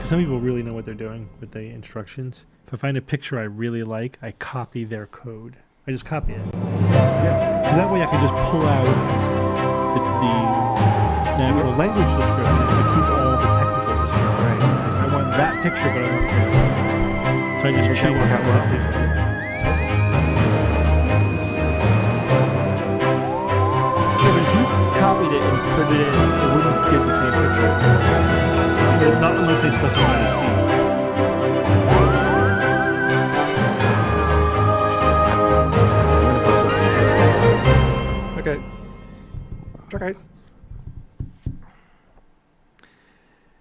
some people really know what they're doing with the instructions. If I find a picture I really like, I copy their code. I just copy it. Yeah. Because that way I can just pull out the natural language description but keep all the technical description. Right. Because I want that picture, but I want this. So I just check out what people do. Yeah, but if you copied it and put it in, it wouldn't give the same picture. Not unless they specify a scene. Okay. Okay.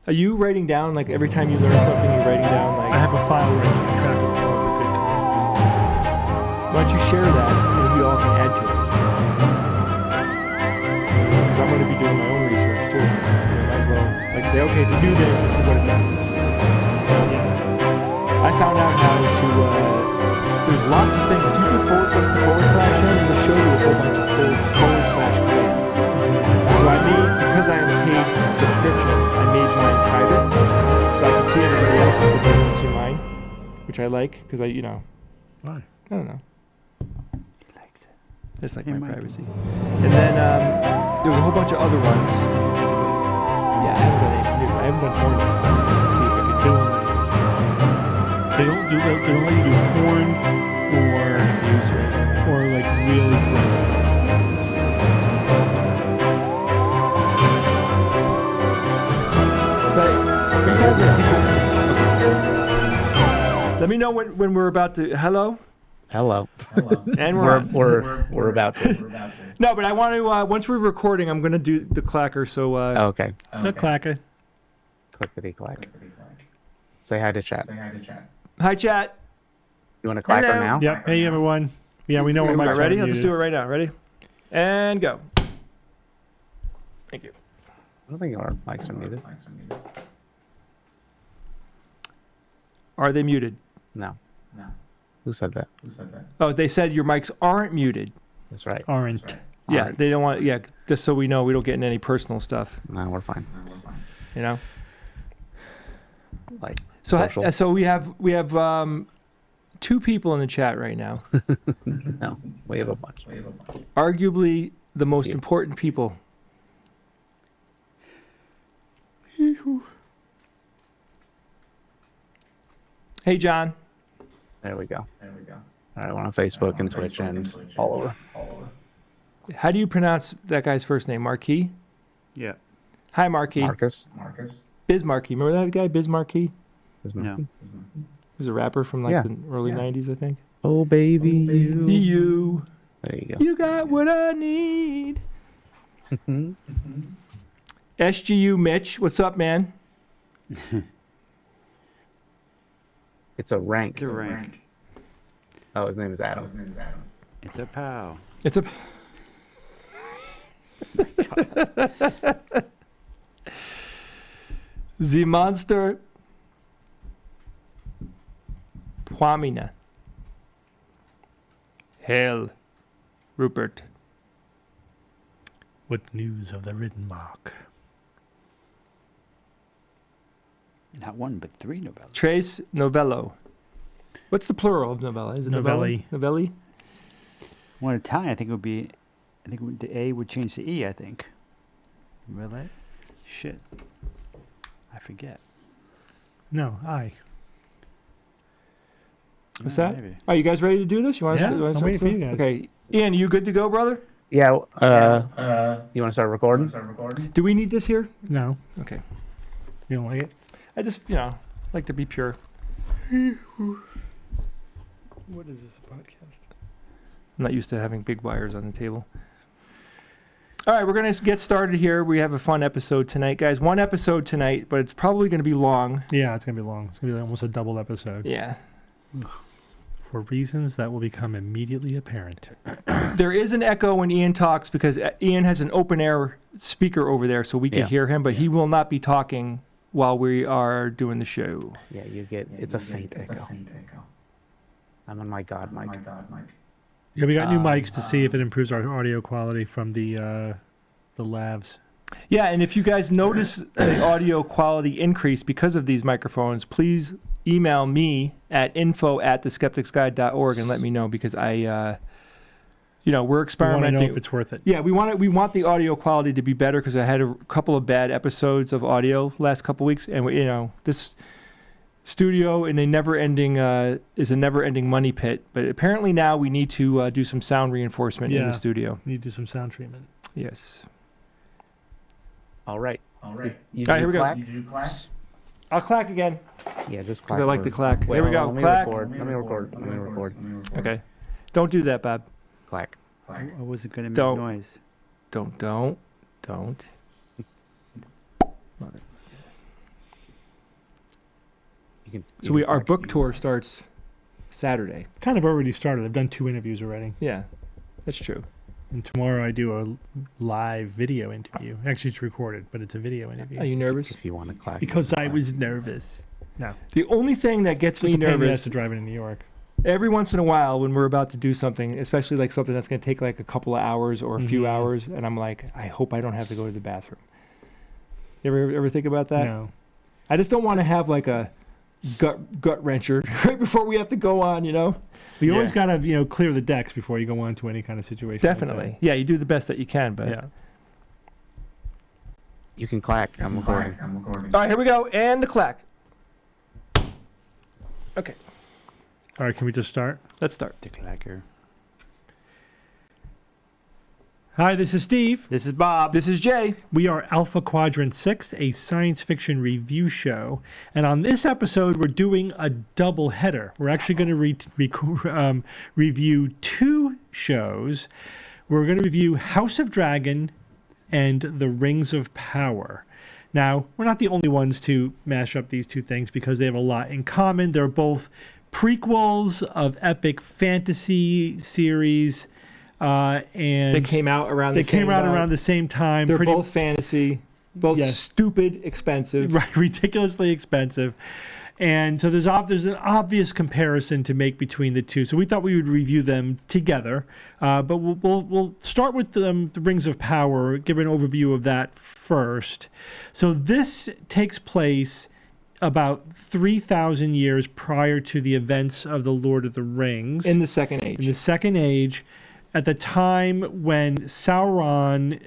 Are you writing down, like, every time you learn something, you're writing down, like... I have a file where I keep track of all the good commands. Why don't you share that, and we all can add to it? Because I'm going to be doing my own research, too. I might as well, like, say, okay, if you do this, this is what it does. I found out how to, there's lots of things. If you put just the forward slash in, it'll show you a whole bunch of forward slash commands. So I made, because I have a paid subscription, I made mine private, so I can see everybody else's, but they don't see mine, which I like, because I, Why? I don't know. He likes it. Just like my privacy. And then there was a whole bunch of other ones. Yeah, I haven't done anything new. I haven't done porn yet. Let's see if I can do it. They don't let you do porn or like really great. But sometimes there's people. Let me know when we're about to. Hello. And We're about to. No, but I want to. Once we're recording, I'm going to do the clacker. So. Okay. The clacker. Clickety clack. Say hi to chat. Hi, chat. You want to clacker Hello. now? Yep. Hey, everyone. Yeah, we know what Mike's ready? muted. Let's do it right now. Ready? And go. Thank you. I don't think our mics are muted. Are they muted? No. Who said that? Oh, they said your mics aren't muted. That's right. Aren't. Yeah, Aren't. they don't want. Yeah, just so we know we don't get in any personal stuff. No, we're fine. You know. Like So so we have 2 people in the chat right now. no, we have a bunch. Arguably the most important people. Hey, John. There we go. All right, we're on Facebook and Twitch and all over. How do you pronounce that guy's first name? Marquis? Yeah. Hi, Marquis. Marcus. Biz Marquis. Remember that guy, Biz Marquis? No. He was a rapper from like the early 90s, I think. Oh, baby, you. There you go. You got what I need. SGU Mitch, what's up, man? It's a rank. It's a rank. Oh, his name is Adam. It's a pow. It's a... The monster Pwamina. Hail, Rupert. What news of the Riddenbach? Not one, but 3 novellas. Trace Novello. What's the plural of novella? Is it Novelli. Novelli? One Italian, I think it would be. I think the A would change to E. I think. Remember that? Shit. I forget. No, I. What's Yeah, that? maybe. Are you guys ready to do this? You want Yeah, to I'm waiting for you guys. Okay, Ian, you good to go, brother? Yeah. You want to start recording? Do we need this here? No. Okay. You don't like it? I just, like to be pure. What is this, a podcast? I'm not used to having big wires on the table. All right, we're going to get started here. We have a fun episode tonight, guys. 1 episode tonight, but it's probably going to be long. Yeah, it's going to be long. It's going to be almost a double episode. Yeah. For reasons that will become immediately apparent. There is an echo when Ian talks because Ian has an open air speaker over there so we can hear him, but he will not be talking while we are doing the show. Yeah, you get. It's a faint echo. I'm on my God mic. Yeah, we got new mics to see if it improves our audio quality from the lavs. Yeah, and if you guys notice the audio quality increase because of these microphones, please email me at info@theskepticsguide.org and let me know, because we're We want to experimenting. know if it's worth it. Yeah, we want the audio quality to be better, because I had a couple of bad episodes of audio last couple weeks, and this studio is a never-ending money pit. But apparently now we need to do some sound reinforcement in Yeah. the studio. Need to do some sound treatment. Yes. All right. All right, here we go. Clack? I'll clack again. Yeah, just Because clack. I like to clack. Wait, Here we hold go. on, Clack. Let me record. Okay. Don't do that, Bob. Clack. I wasn't going to make Don't. noise. Don't. So our book tour starts Saturday. Kind of already started. I've done 2 interviews already. Yeah, that's true. And tomorrow I do a live video interview. Actually, it's recorded, but it's a video interview. Are you nervous? If you want to clack. Because I was nervous. No. The only thing that gets me It's a pain in the ass nervous to drive into New York. every once in a while when we're about to do something, especially like something that's going to take like a couple of hours or a few Mhm. hours, and I'm like, I hope I don't have to go to the bathroom. You ever think about that? No. I just don't want to have like a gut wrencher right before we have to go on, You always got to, clear the decks before you go on to any kind of situation. Definitely. Yeah, you do the best that you can, but. Yeah. You can clack. I'm recording. All right, here we go. And the clack. Okay, All right, can we just start? let's start. The clacker. Hi, this is Steve. This is Bob. This is Jay. We are Alpha Quadrant 6, a science fiction review show. And on this episode, we're doing a double header. We're actually going to review 2 shows. We're going to review House of Dragon and The Rings of Power. Now, we're not the only ones to mash up these 2 things because they have a lot in common. They're both prequels of epic fantasy series. And They came out around the same time. around the same time. They're both fantasy, both Yes. stupid, expensive. Right, ridiculously expensive. And so there's an obvious comparison to make between the 2. So we thought we would review them together. But we'll start with the Rings of Power, give an overview of that first. So this takes place about 3,000 years prior to the events of the Lord of the Rings. In the Second Age. In the Second Age, at the time when Sauron,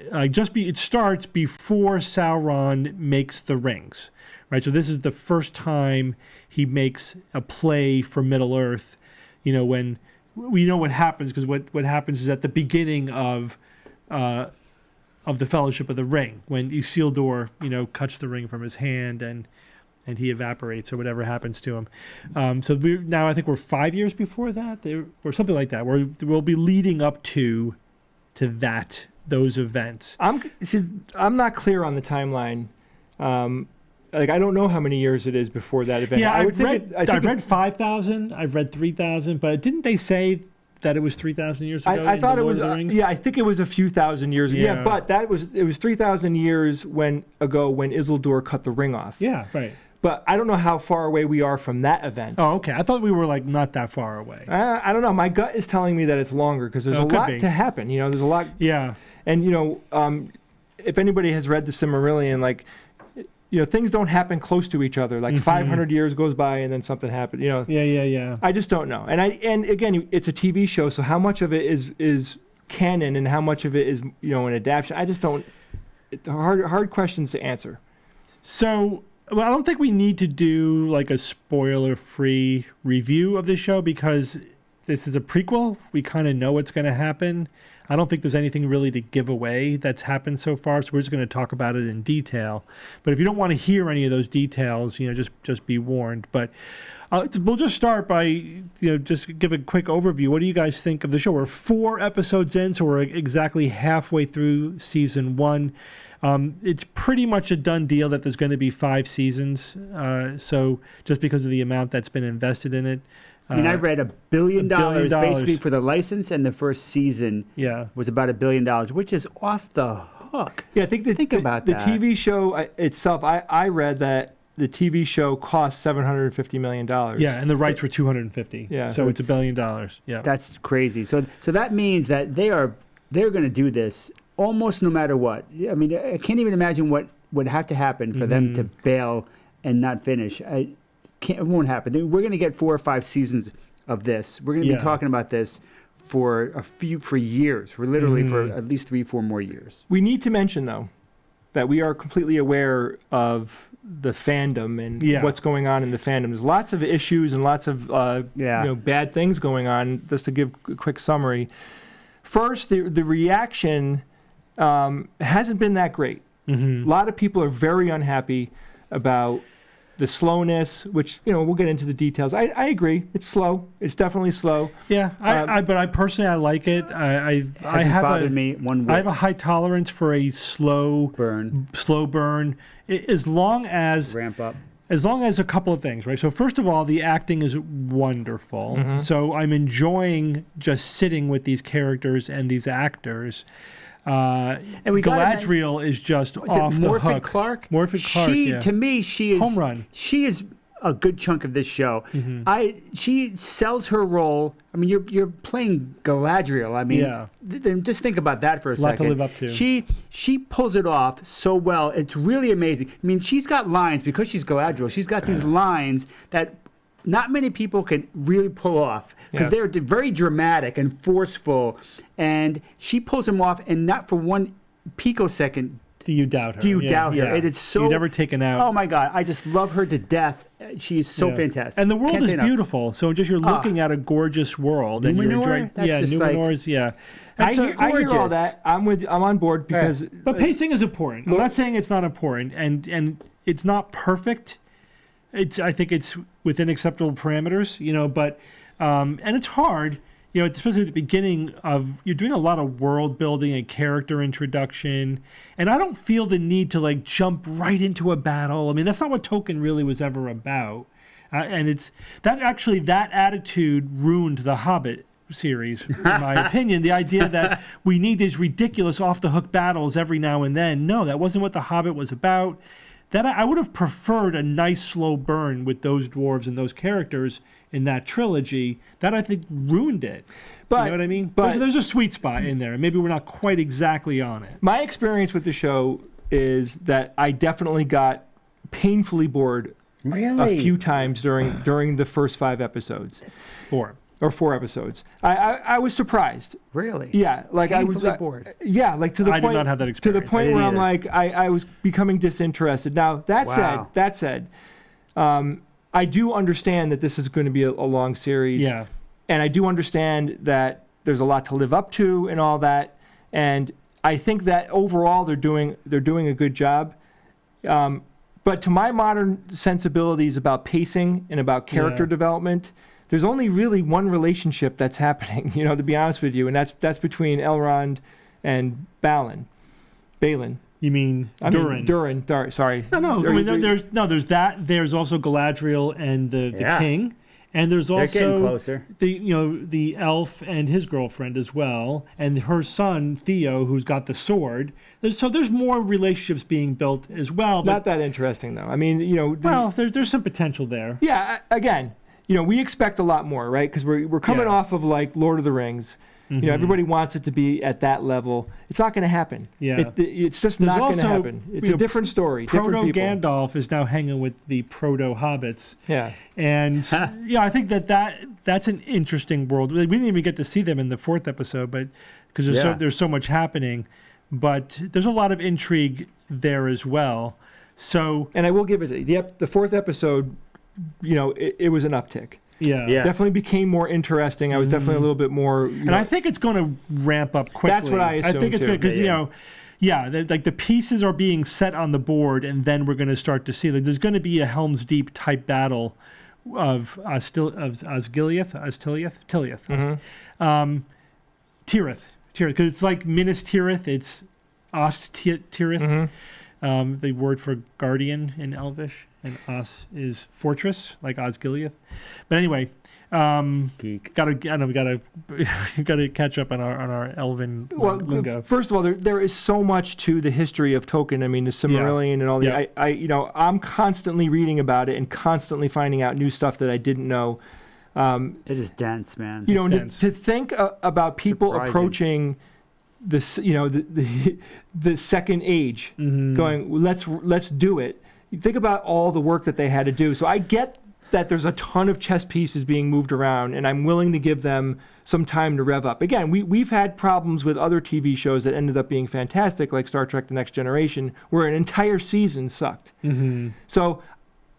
it starts before Sauron makes the rings, right? So this is the first time he makes a play for Middle Earth, when we know what happens, because what happens is at the beginning of the Fellowship of the Ring, when Isildur, cuts the ring from his hand and he evaporates or whatever happens to him. So I think we're 5 years before that, or something like that. We'll be leading up to those events. I'm not clear on the timeline. I don't know how many years it is before that event. Yeah, I've read read 5,000. I've read 3,000, but didn't they say that it was 3,000 years ago? I thought in it the was. Lord of the Rings? Yeah, I think it was a few thousand years ago. Yeah. Yeah, but it was 3,000 years when Isildur cut the ring off. Yeah, right. But I don't know how far away we are from that event. Oh, okay. I thought we were not that far away. I don't know. My gut is telling me that it's longer because there's a Could lot be. to happen. There's a lot. Yeah. And if anybody has read the Silmarillion, things don't happen close to each other. 500 years goes by and then something happened. Yeah. I just don't know. And again, it's a TV show, so how much of it is canon and how much of it is an adaptation? I just don't. Hard questions to answer. So, I don't think we need to do a spoiler-free review of this show because this is a prequel. We kind of know what's going to happen. I don't think there's anything really to give away that's happened so far, so we're just going to talk about it in detail. But if you don't want to hear any of those details, just be warned. But we'll just start by, just give a quick overview. What do you guys think of the show? We're 4 episodes in, so we're exactly halfway through season 1. It's pretty much a done deal that there's going to be 5 seasons. So just because of the amount that's been invested in it. I read $1 billion $1 billion. basically for the license, and the first season was about $1 billion, which is off the hook. Yeah, I think about the that. TV show itself. I read that the TV show cost $750 million. Yeah, and the rights were 250. Yeah. So it's $1 billion. Yeah. That's crazy. So that means that they're going to do this almost no matter what. I mean, I can't even imagine what would have to happen for them to bail and not finish. It won't happen. We're going to get 4 or 5 seasons of this. We're going to be talking about this for years. For literally for at least 3-4 more years. We need to mention, though, that we are completely aware of the fandom and what's going on in the fandom. There's lots of issues and lots of bad things going on. Just to give a quick summary. First, the reaction hasn't been that great. A lot of people are very unhappy about the slowness, which, we'll get into the details. I agree. It's slow. It's definitely slow. Yeah, but I personally, I like it. I have bothered me one I have a high tolerance for a slow burn. As long as ramp up. As long as a couple of things, right? So first of all, the acting is wonderful. So I'm enjoying just sitting with these characters and these actors. And Galadriel is just off the hook. Morphin Clark. To me, she is home run. She is a good chunk of this show. She sells her role. I mean, you're playing Galadriel. I mean, just think about that for a second. A lot to live up to. She pulls it off so well. It's really amazing. I mean, she's got lines because she's Galadriel. She's got these lines that not many people can really pull off because they're very dramatic and forceful, and she pulls them off, and not for one picosecond do you doubt her. Doubt her? It is so. You're never taken out. Oh my God, I just love her to death. She's so fantastic. And the world is beautiful. So just you're looking at a gorgeous world, and you're enjoying. Numenor's. I hear all that. I'm on board because. But pacing is important. I'm not saying it's not important, and it's not perfect. I think it's within acceptable parameters, but and it's hard, especially at the beginning you're doing a lot of world building and character introduction, and I don't feel the need to jump right into a battle. I mean, that's not what Tolkien really was ever about, and it's that attitude ruined the Hobbit series, in my opinion. The idea that we need these ridiculous off the hook battles every now and then. No, that wasn't what the Hobbit was about. That I would have preferred a nice slow burn with those dwarves and those characters in that trilogy. That I think ruined it. But, you know what I mean? But there's a sweet spot in there. Maybe we're not quite exactly on it. My experience with the show is that I definitely got painfully bored a few times during the first 5 episodes. That's 4. Or 4 episodes. I was surprised. Really? Yeah, I was bored. Yeah, to the point. I did not have that experience. To the point where I'm I was becoming disinterested. Now that said, I do understand that this is going to be a long series. Yeah. And I do understand that there's a lot to live up to and all that. And I think that overall they're doing a good job. But to my modern sensibilities about pacing and about character development, there's only really one relationship that's happening, to be honest with you, and that's between Elrond and Balin. You mean Durin? Durin. Sorry. No. I mean, there's that. There's also Galadriel and the king, and there's also the elf and his girlfriend as well, and her son Theo, who's got the sword. There's more relationships being built as well. Not that interesting though. I mean, there's some potential there. Yeah. Again. We expect a lot more, right? Because we're coming off of Lord of the Rings. Everybody wants it to be at that level. It's not going to happen. Yeah, it's just not going to happen. It's a different story. Proto Gandalf is now hanging with the proto hobbits. Yeah, and I think that's an interesting world. We didn't even get to see them in the 4th episode, but because there's so much happening. But there's a lot of intrigue there as well. So, and I will give it the 4th episode. It was an uptick. Yeah. Definitely became more interesting. I was definitely a little bit more. And I think it's going to ramp up quickly. That's what I assume. I think it's good because the pieces are being set on the board, and then we're going to start to see there's going to be a Helm's Deep type battle of Tirith, because it's like Minas Tirith. It's Ost Tirith, the word for guardian in Elvish. And Os is fortress, like Osgiliath. But anyway, geek. Gotta catch up on our Elven lingo. First of all, there is so much to the history of Tolkien. I mean, the Silmarillion and all the. I'm constantly reading about it and constantly finding out new stuff that I didn't know. It is dense, man. To think about people approaching, this, the second age, going, let's do it. You think about all the work that they had to do. So I get that there's a ton of chess pieces being moved around, and I'm willing to give them some time to rev up. Again, we've had problems with other TV shows that ended up being fantastic, like Star Trek The Next Generation, where an entire season sucked. So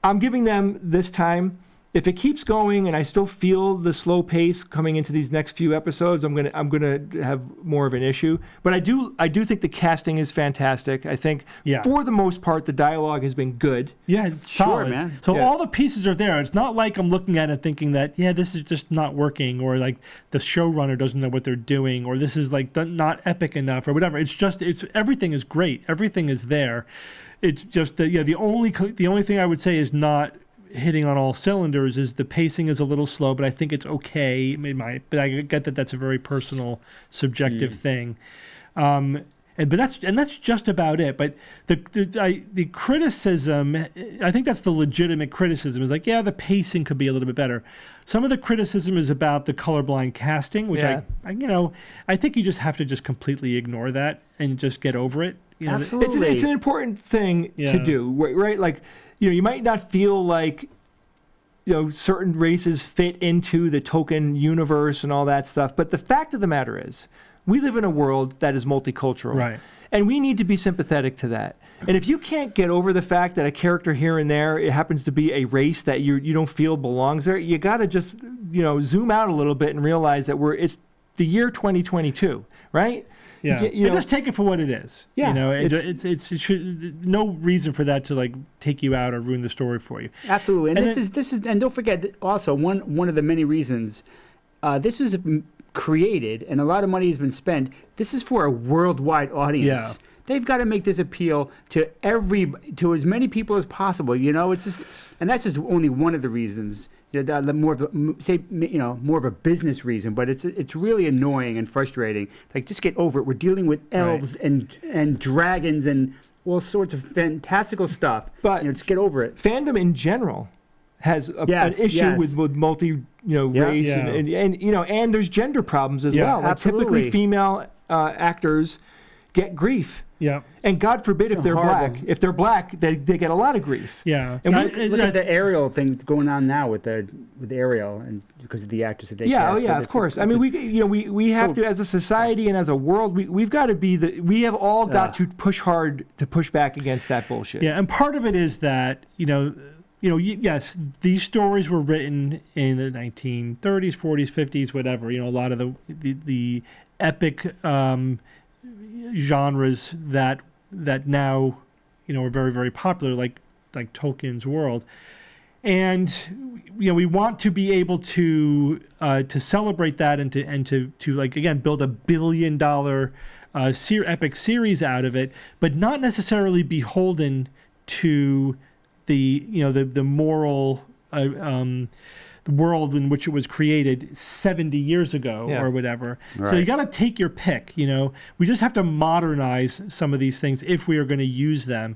I'm giving them this time. If it keeps going and I still feel the slow pace coming into these next few episodes, I'm gonna have more of an issue. But I do think the casting is fantastic. I think for the most part the dialogue has been good. Yeah, sure, man. So all the pieces are there. It's not like I'm looking at it thinking that this is just not working, or like the showrunner doesn't know what they're doing, or this is like not epic enough, or whatever. It's everything is great. Everything is there. It's just the only thing I would say is not hitting on all cylinders is the pacing is a little slow, but I think it's okay. But I get that that's a very personal, subjective thing. But that's just about it. But the criticism, I think that's the legitimate criticism, is like, the pacing could be a little bit better. Some of the criticism is about the colorblind casting, which I think you just have to just completely ignore that and just get over it. Absolutely, it's an important thing to do, right? Like, you might not feel like, certain races fit into the Tolkien universe and all that stuff, but the fact of the matter is, we live in a world that is multicultural. Right. And we need to be sympathetic to that. And if you can't get over the fact that a character here and there, it happens to be a race that you don't feel belongs there, you got to just, zoom out a little bit and realize that it's the year 2022. Right? Yeah, just take it for what it is. Yeah, it should no reason for that to like take you out or ruin the story for you. Absolutely, and this is, and don't forget that also one of the many reasons this is created and a lot of money has been spent. This is for a worldwide audience. Yeah. They've got to make this appeal to as many people as possible. It's just, and that's just only one of the reasons. More of a business reason, but it's really annoying and frustrating. Like, just get over it. We're dealing with elves and dragons and all sorts of fantastical stuff. But just get over it. Fandom in general has an issue with multi race and there's gender problems as well. Like, typically female actors get grief. Yeah. And God forbid if they're black. If they're black, they get a lot of grief. Yeah. And look at the Ariel thing going on now with Ariel, and because of the actors that they cast. Of course. I mean, we have to, as a society and as a world, we've got to be we have all got to push hard to push back against that bullshit. Yeah, and part of it is that, yes, these stories were written in the 1930s, 40s, 50s, whatever. A lot of the epic genres that now are very, very popular, like Tolkien's world, and we want to be able to celebrate that and to like, again, build $1 billion epic series out of it, but not necessarily beholden to the moral the world in which it was created 70 years ago or whatever. Right. So you got to take your pick. We just have to modernize some of these things if we are going to use them.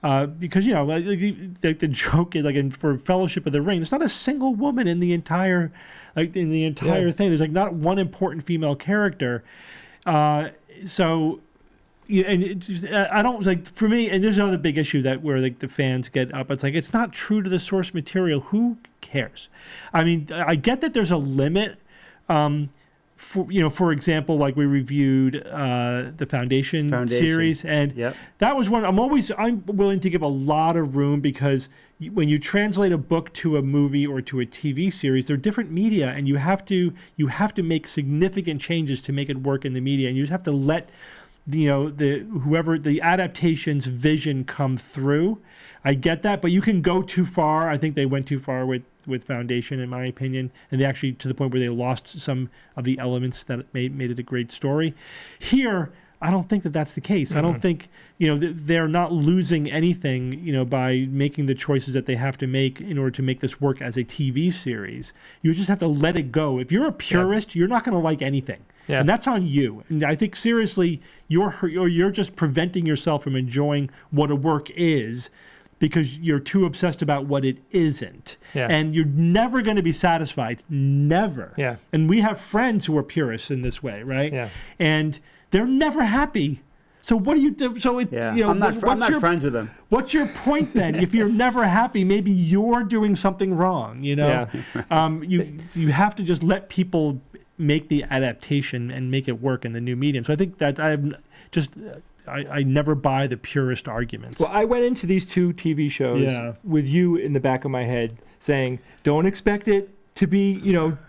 Because the joke is, like, for Fellowship of the Ring, there's not a single woman in the entire thing. There's like not one important female character. So. Yeah, and I don't, like, for me, and there's another big issue where like the fans get up. It's like, it's not true to the source material. Who cares? I mean, I get that there's a limit. For example, like, we reviewed the Foundation series, and that was one. I'm willing to give a lot of room, because when you translate a book to a movie or to a TV series, they're different media, and you have to make significant changes to make it work in the media, and you just have to let the adaptation's vision come through. I get that, but you can go too far. I think they went too far with Foundation, in my opinion, and they actually, to the point where they lost some of the elements that made it a great story. Here, I don't think that that's the case. Mm-hmm. I don't think they're not losing anything by making the choices that they have to make in order to make this work as a TV series. You just have to let it go. If you're a purist, you're not going to like anything. Yeah. And that's on you. And I think, seriously, you're just preventing yourself from enjoying what a work is, because you're too obsessed about what it isn't. Yeah. And you're never going to be satisfied. Never. Yeah. And we have friends who are purists in this way, right? Yeah. And they're never happy. So what do you do? So it, Yeah. you know, I'm not friends with them. What's your point then? If you're never happy, maybe you're doing something wrong. You know, you have to just let people make the adaptation and make it work in the new medium. So I think that I never buy the purist arguments. Well, I went into these 2 TV shows with you in the back of my head saying, don't expect it to be,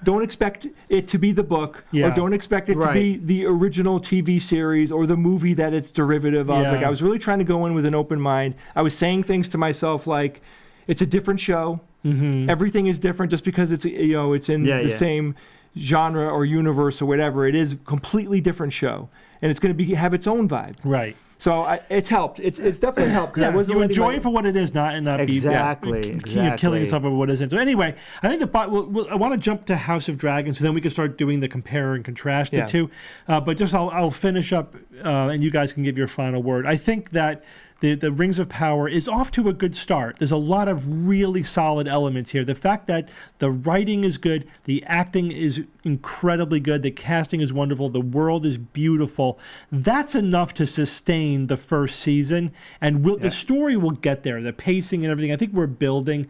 don't expect it to be the book, or don't expect it to be the original TV series or the movie that it's derivative of. Like, I was really trying to go in with an open mind. I was saying things to myself like, it's a different show. Mm-hmm. Everything is different just because it's, it's in the same genre or universe or whatever. It is a completely different show, and it's going to have its own vibe. Right. So it's helped. It's definitely helped. Yeah, you enjoy it for what it is, not exactly. Killing yourself over what isn't. So anyway, I think I want to jump to House of Dragons, so then we can start doing the compare and contrast the two. But just I'll finish up, and you guys can give your final word. I think that the Rings of Power is off to a good start. There's a lot of really solid elements here. The fact that the writing is good, the acting is incredibly good, the casting is wonderful, the world is beautiful. That's enough to sustain the first season, and the story will get there. The pacing and everything, I think we're building.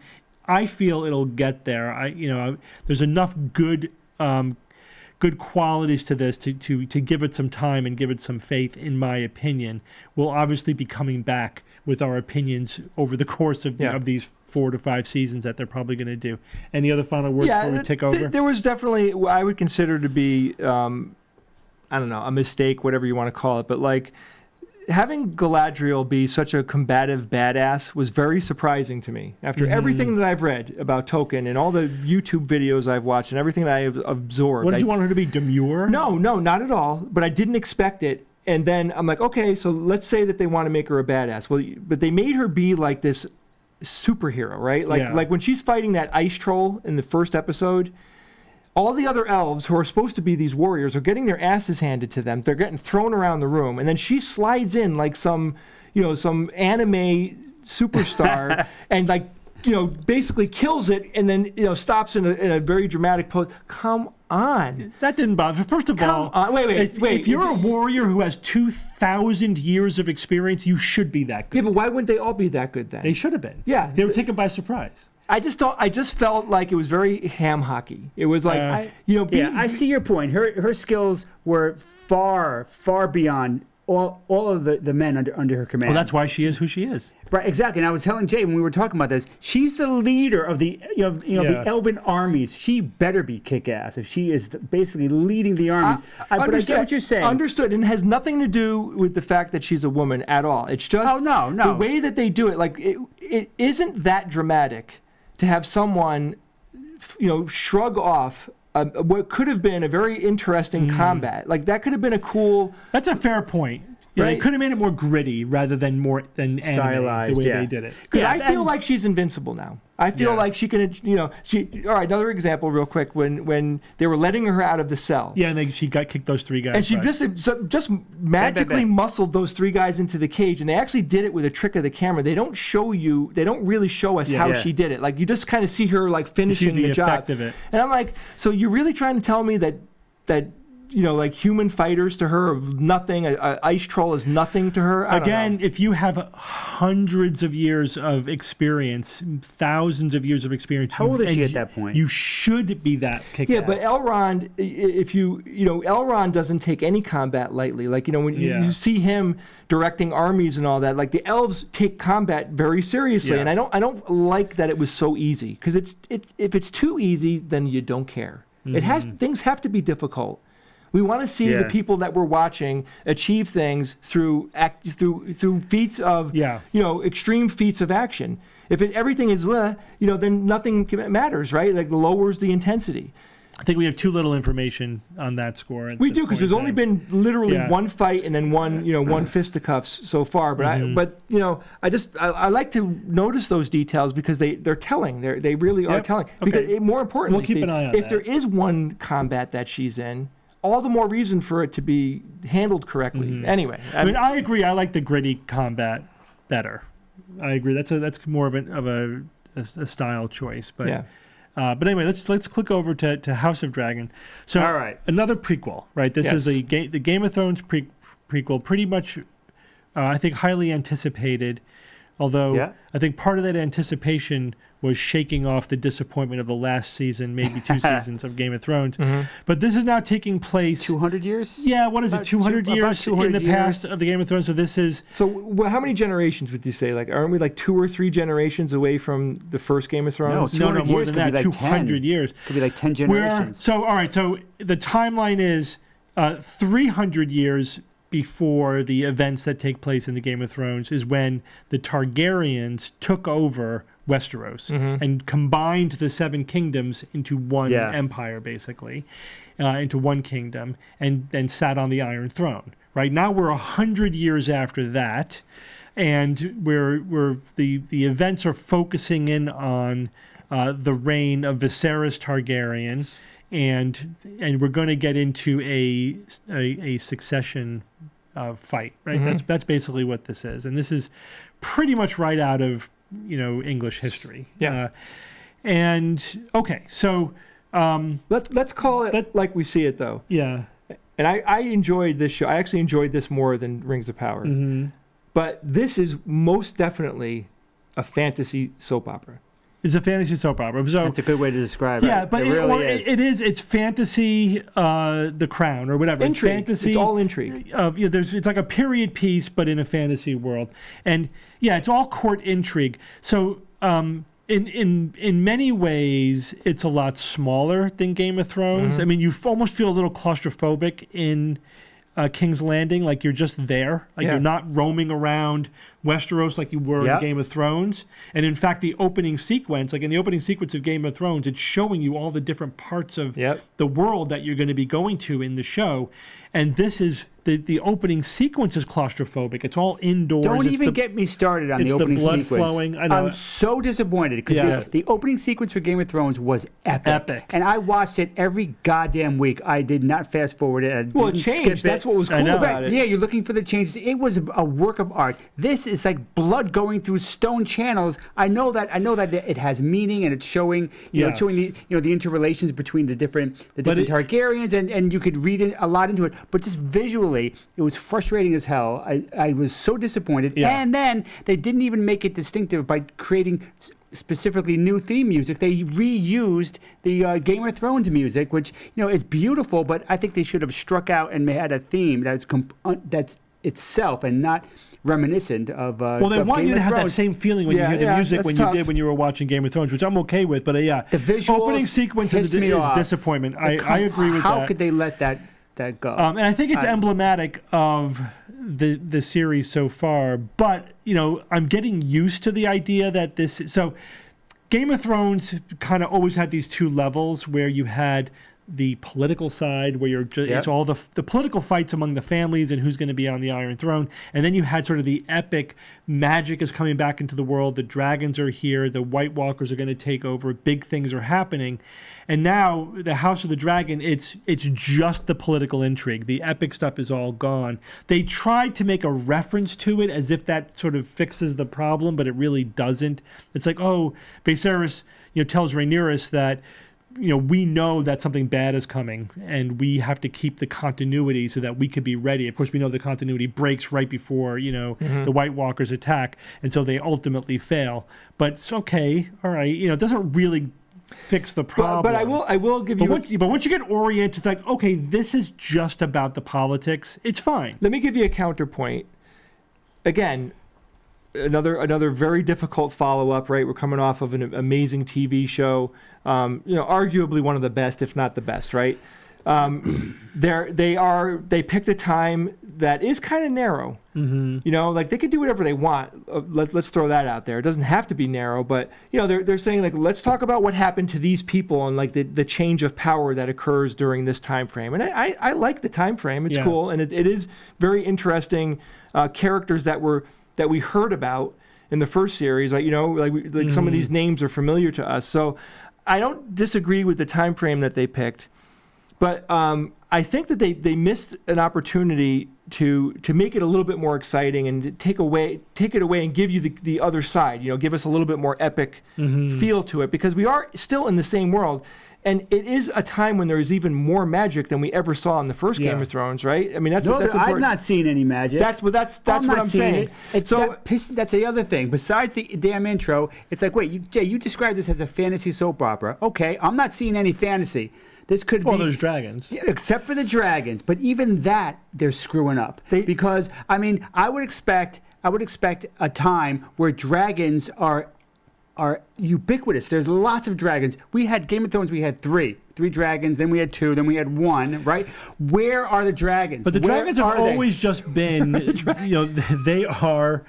I feel it'll get there. There's enough good qualities to this to give it some time and give it some faith, in my opinion. We'll obviously be coming back with our opinions over the course of these 4 to 5 seasons that they're probably going to do. Any other final words before we take over? There was definitely what I would consider to be, I don't know, a mistake, whatever you want to call it, but like having Galadriel be such a combative badass was very surprising to me. After everything that I've read about Tolkien and all the YouTube videos I've watched and everything that I have absorbed. What did you want her to be, demure? No, not at all. But I didn't expect it. And then I'm like, okay, so let's say that they want to make her a badass. Well, but they made her be like this superhero, right? Like when she's fighting that ice troll in the first episode, all the other elves who are supposed to be these warriors are getting their asses handed to them. They're getting thrown around the room. And then she slides in like some anime superstar and basically kills it and then, stops in a very dramatic pose. Come on. That didn't bother. First of all, wait. If you're a warrior who has 2,000 years of experience, you should be that good. Yeah, but why wouldn't they all be that good then? They should have been. Yeah. They were taken by surprise. I just felt like it was very ham hockey. It was like, I see your point. Her skills were far, far beyond all of the men under her command. Well, that's why she is who she is. Right, exactly. And I was telling Jay when we were talking about this, she's the leader of the the elven armies. She better be kick-ass if she is basically leading the armies. But I get what you're saying. Understood, and it has nothing to do with the fact that she's a woman at all. It's just the way that they do it. Like it isn't that dramatic to have someone, shrug off what could have been a very interesting combat. Like that could have been a cool. That's a fair point. Yeah, right? They could have made it more gritty rather than stylized, the way they did it. Because I feel like she's invincible now. I feel like she can, all right, another example real quick, when they were letting her out of the cell. Yeah, and she got kicked those 3 guys. And she just magically muscled those 3 guys into the cage, and they actually did it with a trick of the camera. They don't really show us how she did it. Like, you just kind of see her, like, finishing the job. Effect of it. And I'm like, so you're really trying to tell me that like human fighters to her of nothing, a ice troll is nothing to her? Again, if you have hundreds of years of experience, thousands of years of experience. How old is she at that point? You should be that kick-ass. Yeah, but Elrond, Elrond doesn't take any combat lightly. Like, when you see him directing armies and all that, like the elves take combat very seriously. And I don't like that it was so easy. Because if it's too easy, then you don't care. Things have to be difficult. We want to see the people that we're watching achieve things through feats of extreme feats of action. If everything is then nothing matters, right? Like lowers the intensity. I think we have too little information on that score. We do, because there's only been literally one fight and then one fisticuffs so far. But I like to notice those details because they're telling. They really are telling. Because more importantly, we'll keep an eye on if there is one combat that she's in, all the more reason for it to be handled correctly. Anyway, I agree. I like the gritty combat better. I agree. That's more of a style choice. But but anyway, let's click over to House of Dragon. So all right, another prequel, right? This is the Game of Thrones prequel. Pretty much, I think, highly anticipated. Although I think part of that anticipation was shaking off the disappointment of the last season, maybe 2 seasons of Game of Thrones. But this is now taking place 200 years. Yeah, what is it? 200 years 200 in the years. past of the Game of Thrones. So this is. So how many generations would you say? Like, aren't we like 2 or 3 generations away from the first Game of Thrones? No, more years than could that. be like 200 10. years. Could be like 10 generations. So all right. So the timeline is 300 years before the events that take place in the Game of Thrones is when the Targaryens took over Westeros and combined the 7 kingdoms into one empire, basically, into one kingdom, and sat on the Iron Throne. Right now, we're 100 years after that, and the events are focusing in on the reign of Viserys Targaryen, and we're going to get into a succession fight, right? That's basically what this is, and this is pretty much right out of English history. And okay, so let's call it like we see it, though. Yeah. And I enjoyed this show. I actually enjoyed this more than Rings of Power. But this is most definitely a fantasy soap opera. It's a fantasy soap opera. So that's a good way to describe it. Yeah, but it really is. It is. It's fantasy, The Crown or whatever. Intrigue. It's fantasy. It's all intrigue. It's like a period piece, but in a fantasy world. And yeah, it's all court intrigue. So in many ways, it's a lot smaller than Game of Thrones. I mean, you almost feel a little claustrophobic in King's Landing, like you're just there, like you're not roaming around Westeros like you were in Game of Thrones. And in fact, the opening sequence, like in the opening sequence of Game of Thrones, it's showing you all the different parts of the world that you're going to be going to in the show. And this is the opening sequence is claustrophobic. It's all indoors. Don't even get me started on the opening blood sequence. Flowing. I know. I'm so disappointed because the opening sequence for Game of Thrones was epic. And I watched it every goddamn week. I did not fast forward it. I didn't it skip changed. it. That's what was cool about it. Yeah, you're looking for the changes. It was a work of art. This is like blood going through stone channels. I know that it has meaning and it's showing it's showing the interrelations between the different Targaryens and you could read a lot into it. But just visually, it was frustrating as hell. I was so disappointed. And then they didn't even make it distinctive by creating specifically new theme music. They reused the Game of Thrones music, which is beautiful, but I think they should have struck out and had a theme that's itself and not reminiscent of well, they want you to have that same feeling when you hear the music when you did when you were watching Game of Thrones, which I'm okay with. But the visuals opening sequence is disappointment. I agree with that. How could they let that go? And I think it's emblematic of the series so far. But I'm getting used to the idea that Game of Thrones kind of always had these 2 levels where you had the political side where it's all the political fights among the families and who's going to be on the Iron Throne, and then you had sort of the epic magic is coming back into the world, the dragons are here, the White Walkers are going to take over, big things are happening. And now the House of the Dragon, it's just the political intrigue. The epic stuff is all gone. They tried to make a reference to it as if that sort of fixes the problem, but it really doesn't. It's like, Viserys tells Rhaenyra that we know that something bad is coming and we have to keep the continuity so that we could be ready. Of course, we know the continuity breaks right before, the White Walkers attack. And so they ultimately fail. But it's okay. All right. It doesn't really fix the problem. But I will give you... But once you get oriented, it's like, okay, this is just about the politics. It's fine. Let me give you a counterpoint. Again, another very difficult follow-up, right? We're coming off of an amazing TV show, arguably one of the best, if not the best, right? They picked a time that is kind of narrow. Like they could do whatever they want. Let's throw that out there. It doesn't have to be narrow, but they're saying like, let's talk about what happened to these people and like the change of power that occurs during this time frame. And I like the time frame. It's cool, and it is very interesting characters that we heard about in the first series. Like some of these names are familiar to us. So I don't disagree with the time frame that they picked. But I think that they missed an opportunity to make it a little bit more exciting and to take it away and give you the other side. Give us a little bit more epic feel to it, because we are still in the same world. And it is a time when there is even more magic than we ever saw in the first Game of Thrones, right? I mean, that's important. I've not seen any magic. That's what I'm saying. That's the other thing. Besides the damn intro, it's like, wait, Jay, you described this as a fantasy soap opera. Okay, I'm not seeing any fantasy. This could be. Well, there's dragons. Yeah, except for the dragons, but even that they're screwing up. Because I mean, I would expect a time where dragons are ubiquitous. There's lots of dragons. We had Game of Thrones. We had three dragons. Then we had 2. Then we had 1. Right? Where are the dragons? But the dragons have always just been. They are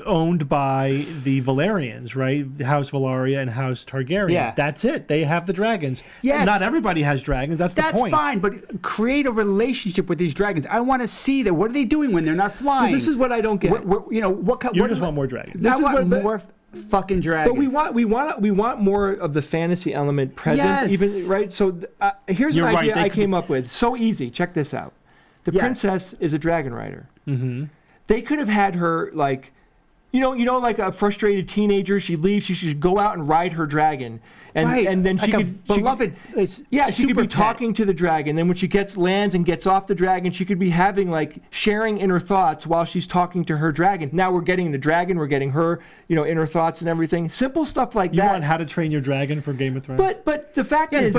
owned by the Valerians, right? House Valaria and House Targaryen. Yeah. That's it. They have the dragons. Yes. Not everybody has dragons. That's the point. That's fine, but create a relationship with these dragons. I want to see that. What are they doing when they're not flying? So this is what I don't get. You just want more dragons. I want more fucking dragons. But we want more of the fantasy element present. Yes. Even right. So here's an idea I came up with. So easy. Check this out. The princess is a dragon rider. Mm-hmm. They could have had her like. Like a frustrated teenager, she leaves. She should go out and ride her dragon, and then she could be talking to the dragon. Then when she lands and gets off the dragon, she could be having sharing inner thoughts while she's talking to her dragon. Now we're getting the dragon, we're getting her, inner thoughts and everything. Simple stuff like that. You want How to Train Your Dragon for Game of Thrones? But the fact is,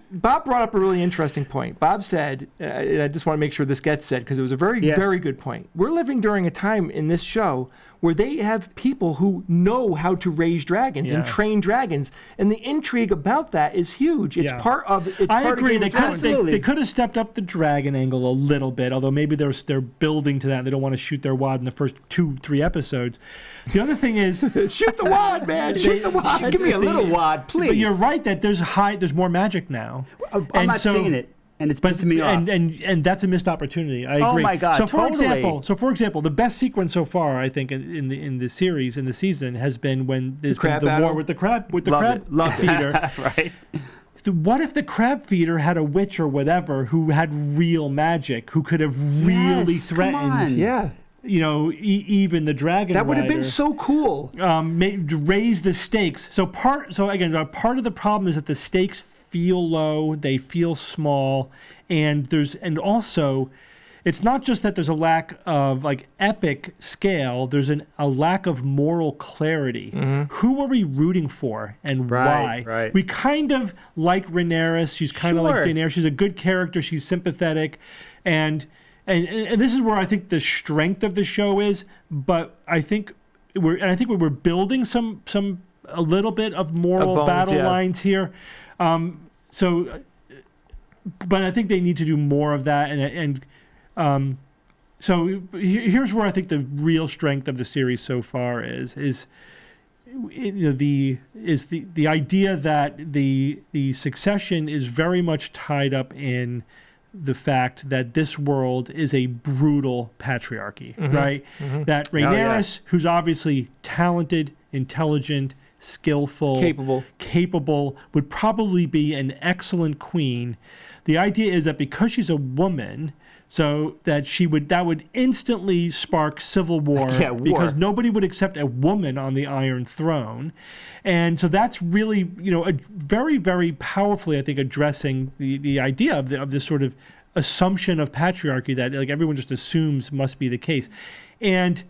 Bob brought up a really interesting point. Bob said, and I just want to make sure this gets said because it was a very very good point. We're living during a time in this show where they have people who know how to raise dragons and train dragons, and the intrigue about that is huge. It's part of. I agree. They could have stepped up the dragon angle a little bit, although maybe they're building to that. They don't want to shoot their wad in the first 2-3 episodes. The other thing is, shoot the wad, man. Shoot the wad. Give me a little wad, please. But you're right that there's more magic now. I'm not seeing it. And it's pissing me off. And that's a missed opportunity. I agree. Oh my God! So totally. for example, the best sequence so far, I think, in the series, in the season, has been when there's been the war with the crab feeder. Right. What if the crab feeder had a witch or whatever who had real magic, who could have really threatened? Yeah. Even the dragon. That would have been so cool. Raise the stakes. So part of the problem is that the stakes feel low, they feel small, and also it's not just that there's a lack of epic scale, there's a lack of moral clarity. Mm-hmm. Who are we rooting for and why? Right. We kind of like Rhaenyra, she's kind of like Daenerys, she's a good character, she's sympathetic, and this is where I think the strength of the show is, but I think we're building a little bit of moral battle lines here. But I think they need to do more of that, so here's where I think the real strength of the series so far is the idea that the succession is very much tied up in the fact that this world is a brutal patriarchy, right? Mm-hmm. That Rhaenyra, who's obviously talented, intelligent, skillful, capable, would probably be an excellent queen. The idea is that because she's a woman, so that would instantly spark civil war, because nobody would accept a woman on the Iron Throne. And so that's really, very, very powerfully, I think, addressing the idea of this sort of assumption of patriarchy that everyone just assumes must be the case. And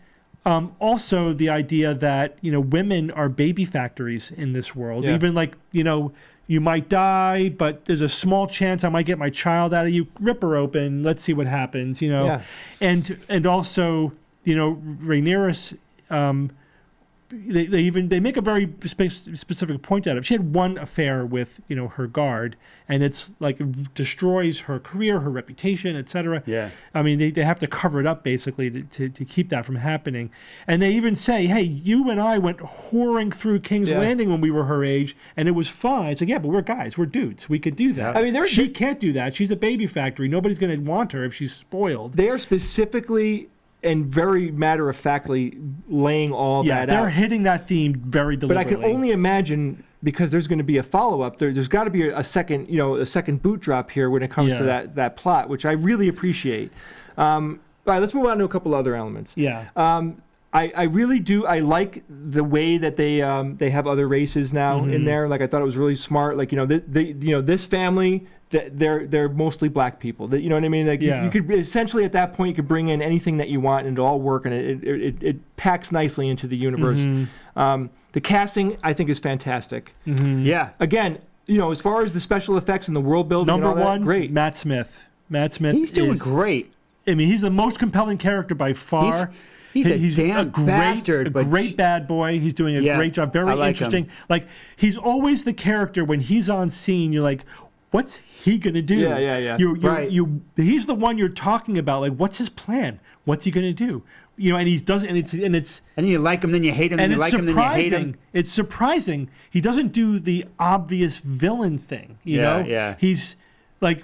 also the idea that, women are baby factories in this world. Yeah. Even you might die, but there's a small chance I might get my child out of you. Rip her open. Let's see what happens, Yeah. And also, Rhaenyra, they make a very specific point out of it. She had one affair with her guard, and it's it destroys her career, her reputation, etc. Yeah. I mean, they have to cover it up basically to keep that from happening. And they even say, hey, you and I went whoring through King's Landing when we were her age, and it was fine. It's but we're guys, we're dudes, we could do that. I mean, she can't do that. She's a baby factory. Nobody's going to want her if she's spoiled. They are specifically and very matter-of-factly laying all that out. Yeah, they're hitting that theme very deliberately. But I can only imagine because there's going to be a follow-up. There's got to be a second boot drop here when it comes to that plot, which I really appreciate. All right, let's move on to a couple other elements. Yeah. I really do. I like the way that they have other races now in there. Like I thought it was really smart. Like this family, they're mostly black people. You know what I mean? Like you could essentially at that point you could bring in anything that you want and it'll all work, and it packs nicely into the universe. The casting I think is fantastic. Yeah. Again, as far as the special effects and the world building, Number and all one, that, great. Matt Smith. He's doing great. I mean, he's the most compelling character by far. He's a damn bastard. A great bad boy. He's doing a great job. Very interesting. Like, he's always the character when he's on scene. You're like, what's he gonna do? Yeah. He's the one you're talking about. Like, what's his plan? What's he gonna do? And he does, and you like him, then you hate him, and you like him, then you hate him. It's surprising. He doesn't do the obvious villain thing. You know? Yeah. He's like,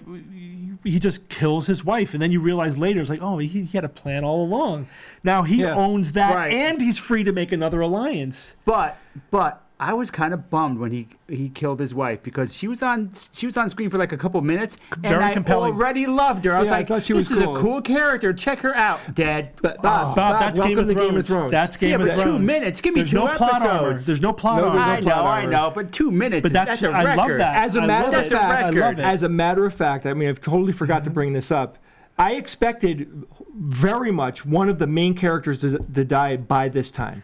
he just kills his wife, and then you realize later it's like, oh, he had a plan all along. Now he owns that, and he's free to make another alliance. But I was kind of bummed when he killed his wife, because she was on screen for like a couple minutes, and I already loved her. I was like, this is a cool character. Check her out. Dead. Bob, that's Game of Thrones. That's Game of Thrones. 2 minutes. Give me There's 2 no episodes. plot armor. There's no plot armor. I know, but 2 minutes. But that's a record. I love that. As a matter of fact, I love it. As a matter of fact, I mean, I've totally forgot to bring this up. I expected very much one of the main characters to die by this time.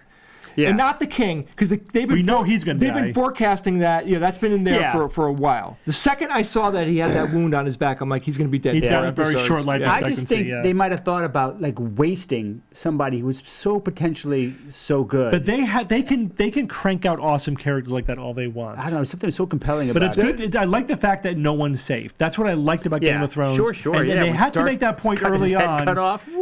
Yeah. And not the king, because they've been forecasting that. That's been in there for a while. The second I saw that he had that wound on his back, I'm like, he's going to be dead. He's got a very short life expectancy. I just think they might have thought about like wasting somebody who was so potentially so good. But they can crank out awesome characters like that all they want. I don't know, something so compelling about it. But it's good. I like the fact that no one's safe. That's what I liked about Game of Thrones. Sure. And they had to make that point early on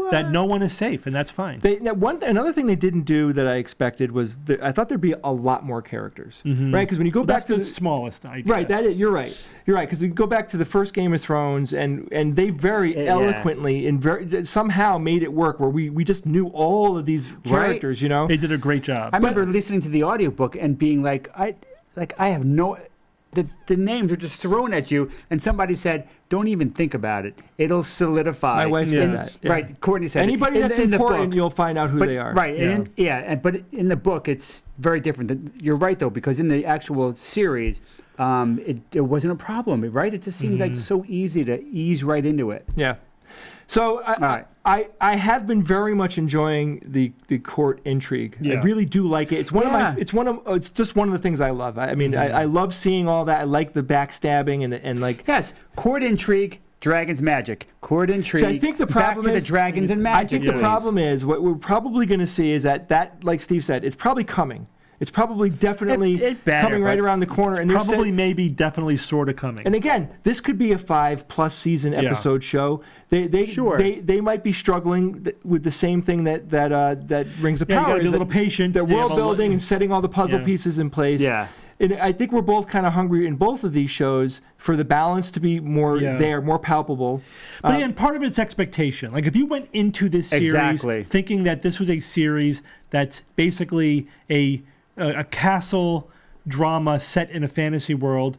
that no one is safe, and that's fine. Another thing they didn't do that I expected was I thought there'd be a lot more characters, right? Because when you go back to the smallest idea, right? You're right. Because you go back to the first Game of Thrones, and they very eloquently and somehow made it work where we just knew all of these characters. They did a great job. I remember listening to the audiobook and being like, I have no. The names are just thrown at you, and somebody said, "Don't even think about it; it'll solidify." My wife said that. Yeah. Right, Courtney said anybody that's important, you'll find out who they are. Right, but in the book, it's very different. You're right though, because in the actual series, it wasn't a problem, right? It just seemed like so easy to ease right into it. Yeah. So I have been very much enjoying the court intrigue. I really do like it. It's just one of the things I love. I mean, I love seeing all that. I like the backstabbing and like court intrigue, dragons, magic. Court intrigue. So I think the problem back to the dragons and magic. I think the problem is what we're probably going to see is that like Steve said, it's probably coming. It's probably definitely coming right around the corner. And maybe definitely sort of coming. And again, this could be a 5+ season episode show. They might be struggling with the same thing that Rings of Power. You gotta be a little patient. They're world building and setting all the puzzle pieces in place. Yeah. And I think we're both kind of hungry in both of these shows for the balance to be more there, more palpable. But again, part of it's expectation. Like if you went into this series thinking that this was a series that's basically a castle drama set in a fantasy world,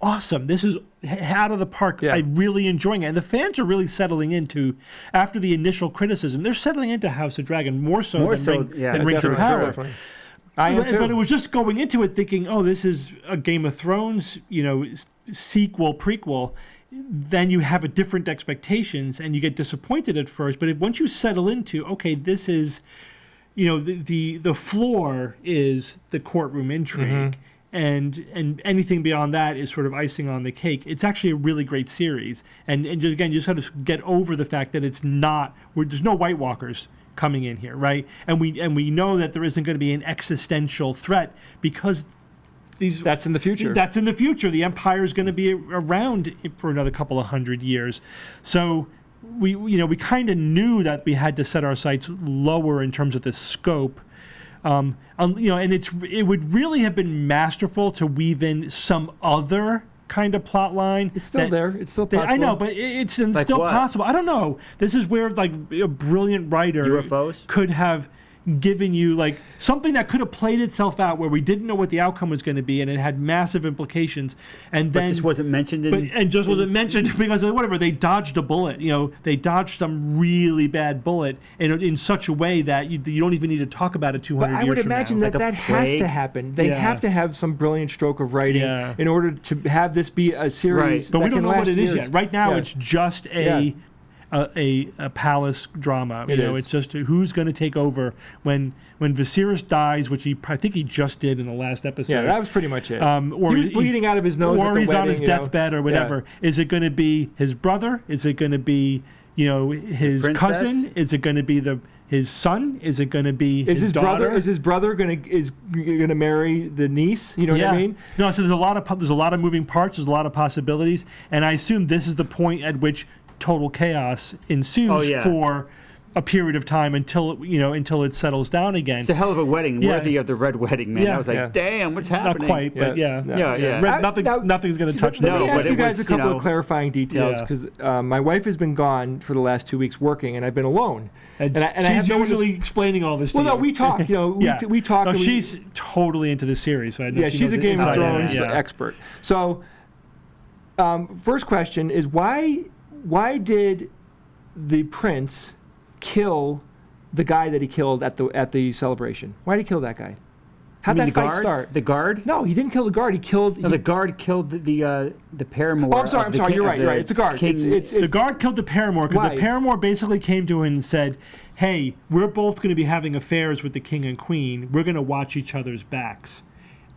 awesome. This is out of the park. I'm really enjoying it. And the fans are really settling into, after the initial criticism, they're settling into House of Dragon more so than Rings of Power. Definitely. But it was just going into it thinking, oh, this is a Game of Thrones, sequel, prequel. Then you have a different expectations and you get disappointed at first. But once you settle into, okay, this is, the floor is the courtroom intrigue, and anything beyond that is sort of icing on the cake. It's actually a really great series, and just, again, you just have to get over the fact that it's not. There's no White Walkers coming in here, right? And we know that there isn't going to be an existential threat because that's in the future. That's in the future. The Empire is going to be around for another couple of 100 years, so. We kind of knew that we had to set our sights lower in terms of the scope, and it would really have been masterful to weave in some other kind of plot line. It's still there. It's still possible. I know, but it's still possible. I don't know. This is where like a brilliant writer UFOs could have. given you like something that could have played itself out where we didn't know what the outcome was going to be, and it had massive implications, and then just wasn't mentioned. Wasn't mentioned because whatever, they dodged a bullet. They dodged some really bad bullet in such a way that you don't even need to talk about it 200 years from now. I would imagine that has to happen. They have to have some brilliant stroke of writing in order to have this be a series. But that we don't can know what last it is years. yet. Right now, it's just a palace drama. It's just who's going to take over when Viserys dies, which I think he just did in the last episode. Yeah, that was pretty much it. Or he was bleeding out of his nose, or at the he's wedding, on his deathbed, or whatever. Yeah. Is it going to be his brother? Is it going to be his cousin? Is it going to be his son? Is it going to be his daughter? Is his brother going to marry the niece? You know what I mean? No. So there's a lot of moving parts. There's a lot of possibilities, and I assume this is the point at which total chaos ensues for a period of time until it settles down again. It's a hell of a wedding, worthy of the Red Wedding, man. I was like, damn, what's happening? Not quite, but nothing's going to touch that. Let me ask you guys a couple of clarifying details, because my wife has been gone for the last 2 weeks working, and I've been alone. And she's usually explaiing all this to you. Well, no, we talk. We talk. No, she's totally into this series. So I know she's a Game of Thrones expert. So, first question is why did the prince kill the guy that he killed at the celebration? Why did he kill that guy? How'd that fight start? The guard? No, he didn't kill the guard. The guard killed the paramour. Oh, I'm sorry. You're right. It's the guard. It's the guard killed the paramour because the paramour basically came to him and said, "Hey, we're both going to be having affairs with the king and queen. We're going to watch each other's backs."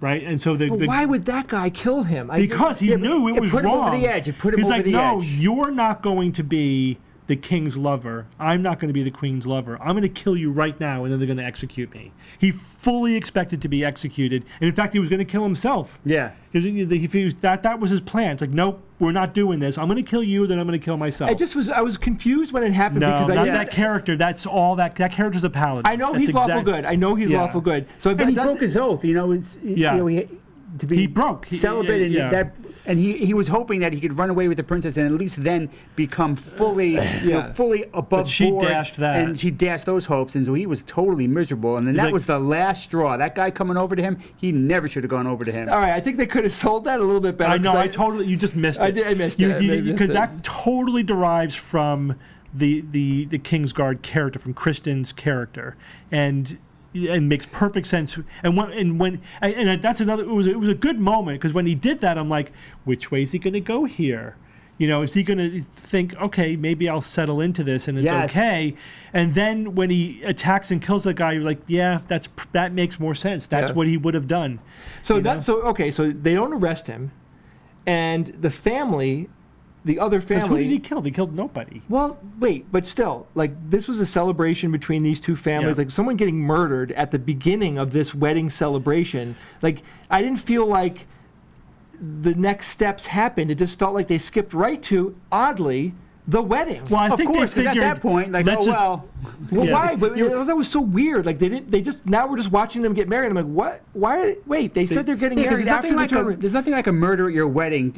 Right, and so why would that guy kill him? Because he knew it was wrong. Put him over the edge. It put him over the edge. No, you're not going to be the king's lover. I'm not going to be the queen's lover. I'm going to kill you right now, and then they're going to execute me. He fully expected to be executed, and in fact, he was going to kill himself. Yeah, that was his plan. It's like, nope, we're not doing this. I'm going to kill you, then I'm going to kill myself. I was confused when it happened because that character. That's all that character's a paladin. I know he's lawful good. lawful good. So and he broke his oath. He broke celibate, and he was hoping that he could run away with the princess and at least then become fully fully above board. She dashed that, and she dashed those hopes, and so he was totally miserable. And then that was the last straw. That guy coming over to him, he never should have gone over to him. All right, I think they could have sold that a little bit better. I know. You just missed it. I missed it because that totally derives from the Kingsguard character, from Kristen's character, and makes perfect sense. And that's another. It was a good moment because when he did that, I'm like, which way is he going to go here? Is he going to think, okay, maybe I'll settle into this and it's okay? And then when he attacks and kills that guy, you're like, yeah, that makes more sense. That's what he would have done. So so they don't arrest him, and the family. The other family. Who did he kill? He killed nobody. Well, wait, but still, this was a celebration between these two families. Like someone getting murdered at the beginning of this wedding celebration. I didn't feel like the next steps happened. It just felt like they skipped right to, oddly, the wedding. Well, I think they figured at that point, why? But that was so weird. Now we're just watching them get married. I'm like, what? Why? Wait, they said they're getting married after the tournament. There's nothing like a murder at your wedding.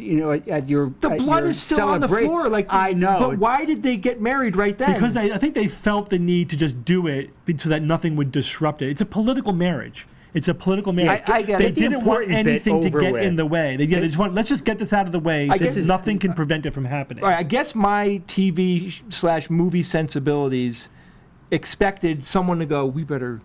At your the blood is still on the floor. I know. But why did they get married right then? Because I think they felt the need to just do it so that nothing would disrupt it. It's a political marriage. It's a political marriage. They didn't want anything to get in the way. They just want, let's just get this out of the way so nothing can prevent it from happening. All right, I guess my TV/movie sensibilities expected someone to go, we better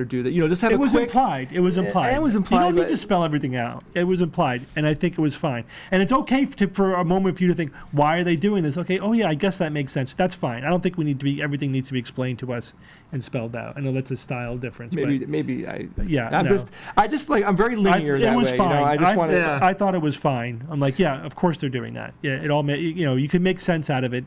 do that. Just have It was implied. It was implied. It was implied. You don't need to spell everything out. It was implied, and I think it was fine. And it's okay for a moment for you to think, why are they doing this? Okay, oh yeah, I guess that makes sense. That's fine. I don't think everything needs to be explained to us and spelled out. I know that's a style difference. I'm very linear that way. It was fine. I thought it was fine. I'm like, yeah, of course they're doing that. Yeah, it all you can make sense out of it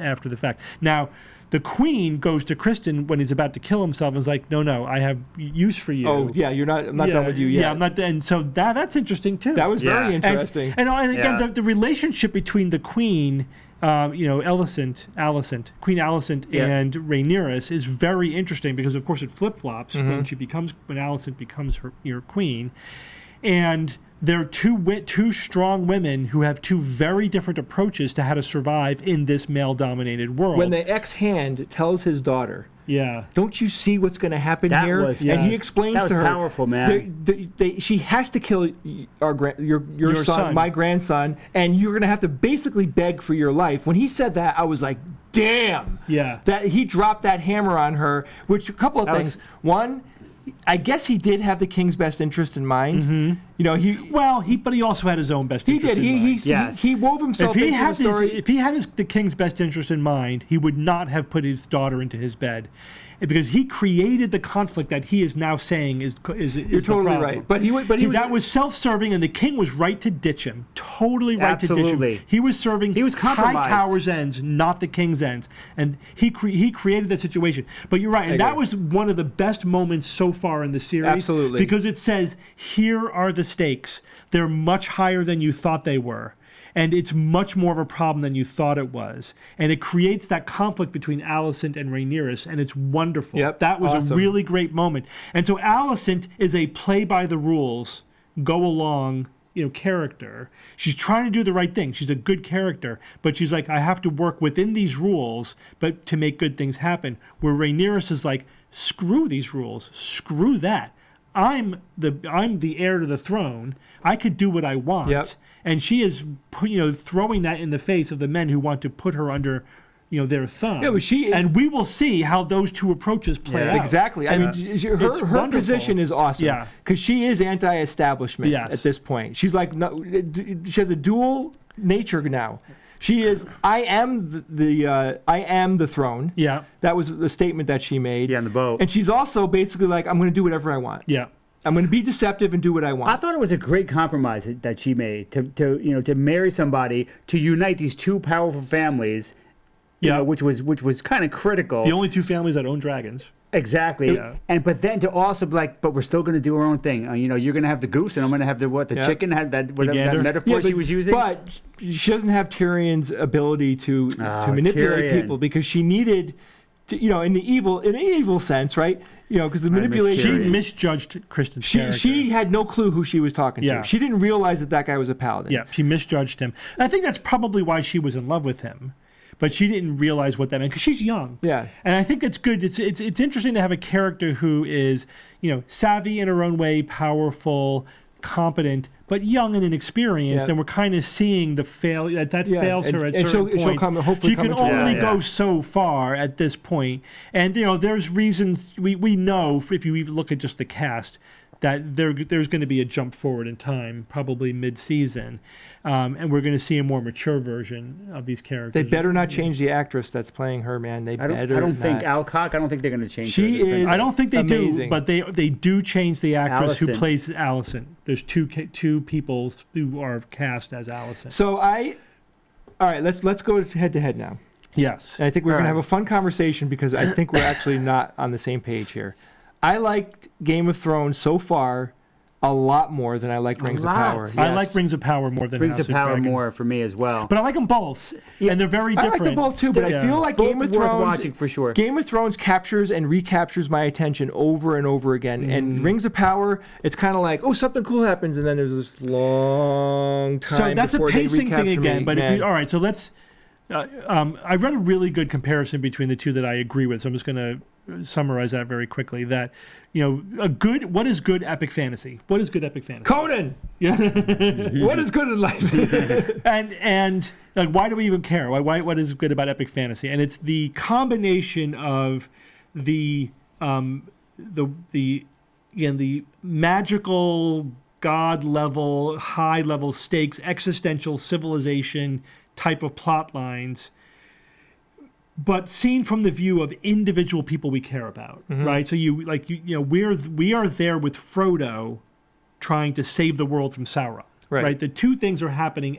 after the fact. Now, the queen goes to Kristen when he's about to kill himself and is like, no, I have use for you. Oh, yeah, I'm not done with you yet. Yeah, I'm not. And so that's interesting, too. That was very interesting. And again, the relationship between the queen, Queen Alicent, and Rhaenyra is very interesting because, of course, it flip-flops when Alicent becomes your queen. And they're two strong women who have two very different approaches to how to survive in this male-dominated world. When the ex-hand tells his daughter, Yeah. Don't you see what's going to happen That here? was- And he yeah. explains That was to her, powerful, man. she has to kill your son. my grandson, and you're going to have to basically beg for your life. When he said that, I was like, damn. Yeah. That he dropped that hammer on her, which a couple of That things. was- One, I guess he did have the king's best interest in mind. Mm-hmm. You know, But he also had his own best he interest did. in mind. Yes. He wove himself into the story. If he had the king's best interest in mind, he would not have put his daughter into his bed, because he created the conflict that he is now saying is You're the totally problem. right. But he was that was self-serving, and the king was right to ditch him. Totally right to Absolutely. ditch him. He was serving He was compromised. Hightower's ends, not the king's ends, and he created that situation. But you're right, and that agree. was one of the best moments so far in the series. Absolutely. Because it says, here are the stakes. They're much higher than you thought they were. And it's much more of a problem than you thought it was. And it creates that conflict between Alicent and Rhaenyra, and it's wonderful. Yep, That was awesome. a really great moment. And so Alicent is a play-by-the-rules, go-along, character. She's trying to do the right thing. She's a good character, but she's like, I have to work within these rules, but to make good things happen. Where Rhaenyra is like, screw these rules, screw that. I'm the heir to the throne. I could do what I want. Yep. And she is, throwing that in the face of the men who want to put her under, their thumb. Yeah, but and we will see how those two approaches play Yeah. out. Exactly. I And mean, her wonderful. position is awesome. Yeah. Because she is anti-establishment Yes. at this point. She's like, no, she has a dual nature now. She is, I am the throne. Yeah. That was the statement that she made. Yeah, on the boat. And she's also basically like, I'm going to do whatever I want. Yeah. I'm going to be deceptive and do what I want. I thought it was a great compromise that she made to marry somebody, to unite these two powerful families. Yeah. Which was kind of critical. The only two families that own dragons. Exactly. Yeah. But then to also be like, but we're still going to do our own thing. You're going to have the goose, and I'm going to have the Yeah. chicken. Had that whatever gander. that metaphor but, she was using. But she doesn't have Tyrion's ability to manipulate Tyrion. people, because she needed to, in the evil sense, right? Because the manipulation. She Tyrion. misjudged Kristen's She character. had no clue who she was talking Yeah. to. She didn't realize that guy was a paladin. Yeah, she misjudged him. And I think that's probably why she was in love with him. But she didn't realize what that meant, because she's young. Yeah. And I think that's good. It's interesting to have a character who is, savvy in her own way, powerful, competent, but young and inexperienced. Yeah. And we're kind of seeing the that Yeah, fails her and at certain she'll points. hopefully She come can into her only own. go Yeah. so far at this point. And there's reasons we know, if you even look at just the cast, that there's going to be a jump forward in time, probably mid-season, and we're going to see a more mature version of these characters. They better not change the actress that's playing her, man. They I better don't think not. Alcock. I don't think they're going to change. She her to the is- princess. I don't think they Amazing. do, but they do change the actress who Alicent. plays Alicent. There's two people who are cast as Alicent. So all right, let's go head to head now. Yes. And I think we're All going to right. have a fun conversation, because I think we're actually not on the same page here. I liked Game of Thrones so far a lot more than I liked Rings of lot. Power. I Yes. like Rings of Power more than Rings House of Power Dragon. more for me as well. But I like them both, and they're very I different. like them both too, but Yeah. I feel like Both Game of worth Thrones watching for sure. Game of Thrones captures and recaptures my attention over and over again. And Rings of Power, it's kind of like, oh, something cool happens, and then there's this long time. So that's a before they pacing thing recapture again. me. But Man. all right, so let's. I read a really good comparison between the two that I agree with. So I'm just going to summarize that very quickly. That what is good epic fantasy? What is good epic fantasy? Conan, Yeah. what is good in life? and like, why do we even care? What is good about epic fantasy? And it's the combination of the magical, god level, high level stakes, existential civilization type of plot lines, but seen from the view of individual people we care about, right? So we are there with Frodo trying to save the world from Sauron. Right. The two things are happening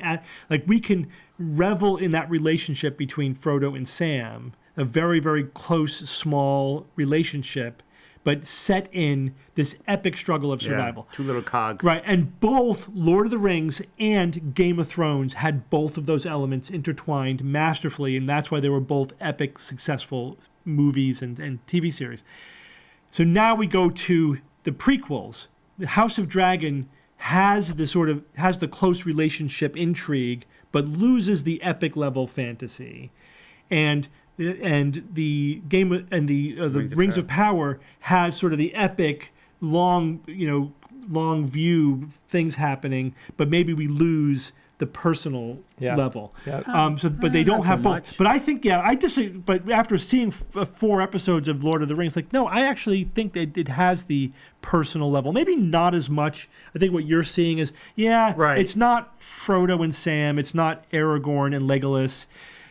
we can revel in that relationship between Frodo and Sam, a very, very close, small relationship, but set in this epic struggle of survival. Two little cogs. Right, and both Lord of the Rings and Game of Thrones had both of those elements intertwined masterfully, and that's why they were both epic, successful movies and TV series. So now we go to the prequels. The House of Dragon has the close relationship intrigue, but loses the epic level fantasy. And and the game and the Rings of Power has sort of the epic long view things happening, but maybe we lose the personal level. But they don't have both. But I think, I disagree. But after seeing 4 episodes of Lord of the Rings, no, I actually think that it has the personal level. Maybe not as much. I think what you're seeing is, it's not Frodo and Sam. It's not Aragorn and Legolas.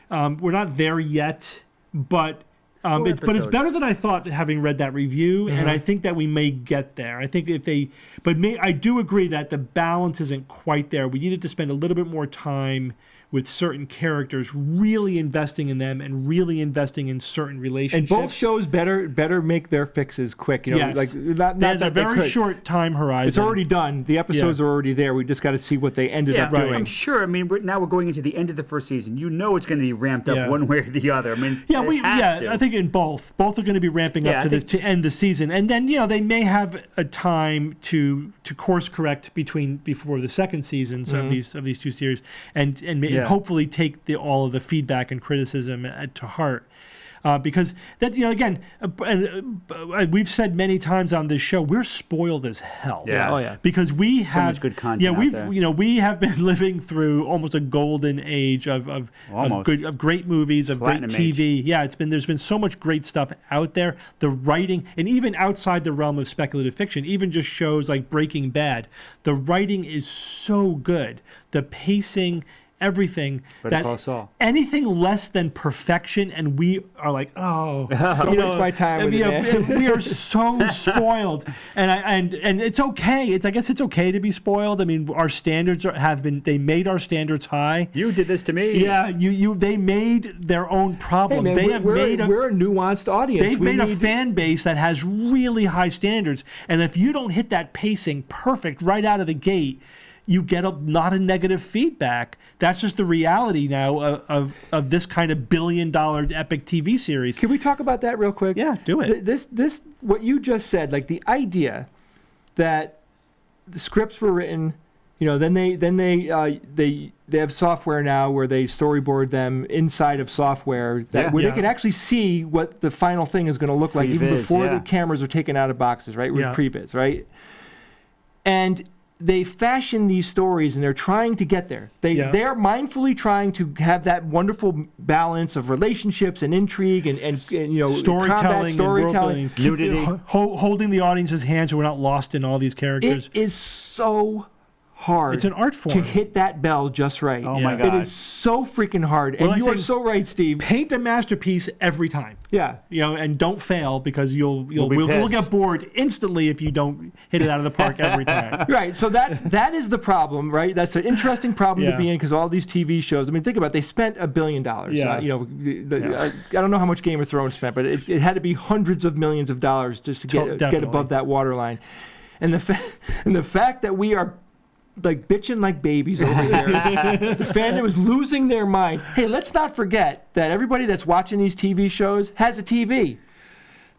We're not there yet, but it's better than I thought, having read that review, and I think that we may get there. I think I do agree that the balance isn't quite there. We needed to spend a little bit more time with certain characters, really investing in them and really investing in certain relationships. And both shows better make their fixes quick. There's a very short time horizon. It's already done. The episodes are already there. We just got to see what they ended up doing. I'm sure. I mean, now we're going into the end of the first season. It's going to be ramped up one way or the other. I mean, I think in both are going to be ramping up to end the season, and then they may have a time to course correct before the second seasons of these 2 series, and hopefully take all of the feedback and criticism to heart. Because that, again, we've said many times on this show, we're spoiled as hell. Because we have so much good content out there. We have been living through almost a golden age of great movies, of Platinum great TV. Age. There's been so much great stuff out there. The writing, and even outside the realm of speculative fiction, even just shows like Breaking Bad, the writing is so good. The pacing, everything, that anything less than perfection, and we are like, don't waste my time with it, we are so spoiled, and it's okay. I guess it's okay to be spoiled. I mean, our standards they made our standards high. You did this to me. Yeah, they made their own problem. Hey man, we're a nuanced audience. They've made a fan base that has really high standards, and if you don't hit that pacing perfect right out of the gate, you get not a negative feedback. That's just the reality now of this kind of billion-dollar epic TV series. Can we talk about that real quick? Yeah, do it. This what you just said, like the idea that the scripts were written, then they have software now where they storyboard them inside of software where they can actually see what the final thing is going to look like even before the cameras are taken out of boxes, right? With previs, right? And they fashion these stories, and they're trying to get there. They're mindfully trying to have that wonderful balance of relationships and intrigue and storytelling, storytelling, nudity, holding the audience's hand so we're not lost in all these characters. It is so hard. It's an art form to hit that bell just right. Oh my God! It is so freaking hard, and you are so right, Steve. Paint a masterpiece every time. Yeah, and don't fail, because we'll get bored instantly if you don't hit it out of the park every time. Right. So that is the problem, right? That's an interesting problem to be in, because all these TV shows. I mean, think about it. They spent $1 billion. Yeah. I don't know how much Game of Thrones spent, but it had to be hundreds of millions of dollars just to get above that waterline. And the fact that we are like bitching like babies over here. The fandom is losing their mind. Hey, let's not forget that everybody that's watching these TV shows has a TV.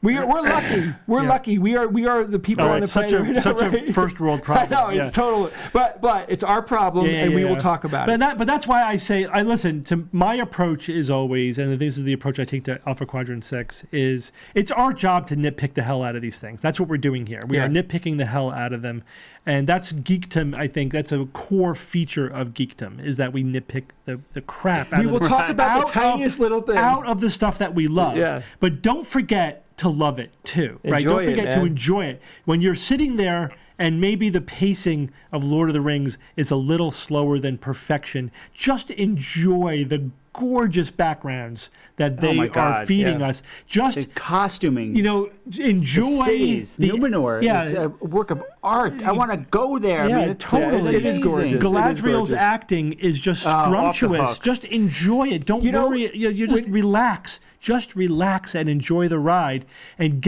We're lucky. We're lucky. We are the people on the planet. Such a first world problem. I know, it's total. But it's our problem, and we will talk about it. But that's why I say, I listen to my approach is always, and this is the approach I take to Alpha Quadrant 6, is it's our job to nitpick the hell out of these things. That's what we're doing here. We are nitpicking the hell out of them. And that's geekdom. I think that's a core feature of geekdom, is that we nitpick the crap out of them. We will talk about the tiniest little thing. Out of the stuff that we love. Yeah. But don't forget to love it too, right? Don't forget to enjoy it. When you're sitting there and maybe the pacing of Lord of the Rings is a little slower than perfection, just enjoy the gorgeous backgrounds that they are feeding us. Just the costuming, enjoy the Numenor. Is a work of art. I want to go there. Yeah, I mean, totally. It is gorgeous. Galadriel's acting is just scrumptious. Just enjoy it. Don't worry. You just relax. Just relax and enjoy the ride. And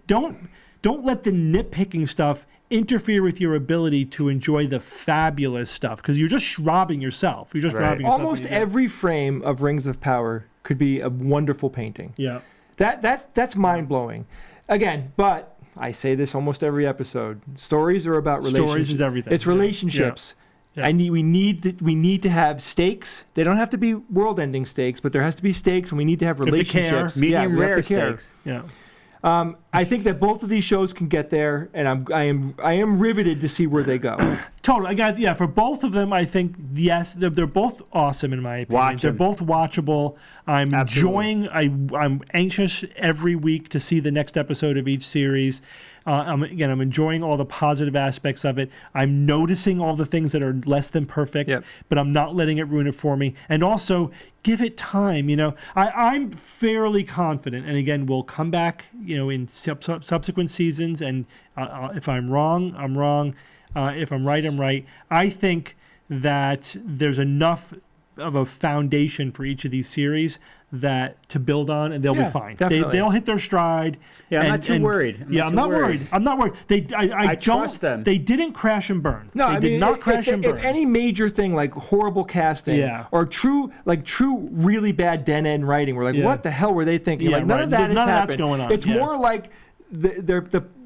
don't let the nitpicking stuff interfere with your ability to enjoy the fabulous stuff, because you're just robbing yourself. You're just robbing yourself. Almost every frame of Rings of Power could be a wonderful painting. Yeah. That's mind-blowing. Again, but I say this almost every episode. Stories are about relationships. Stories is everything. It's relationships. Yeah. We need to have stakes. They don't have to be world-ending stakes, but there has to be stakes, and we need to have have to care. relationships. Medium we have rare to care. stakes. Yeah. I think that both of these shows can get there, and I am riveted to see where they go. Totally. For both of them, I think, yes, they're both awesome in my opinion. Watch They're 'em. both watchable. I'm Absolutely. enjoying, I'm anxious every week to see the next episode of each series. I'm enjoying all the positive aspects of it. I'm noticing all the things that are less than perfect, Yep. but I'm not letting it ruin it for me. And also, give it time. I'm fairly confident. And again, we'll come back, in subsequent seasons. And if I'm wrong, I'm wrong. If I'm right, I'm right. I think that there's enough of a foundation for each of these series to build on, and they'll be fine. Definitely. They'll hit their stride. Yeah, I'm not too worried. I'm not worried. I'm not worried. I trust them. They didn't crash and burn. No, they did not crash and burn. If any major thing like horrible casting or true really bad den end writing, we're like, what the hell were they thinking? Yeah, Like none right. of that has None of that's happened. going on. It's Yeah. more like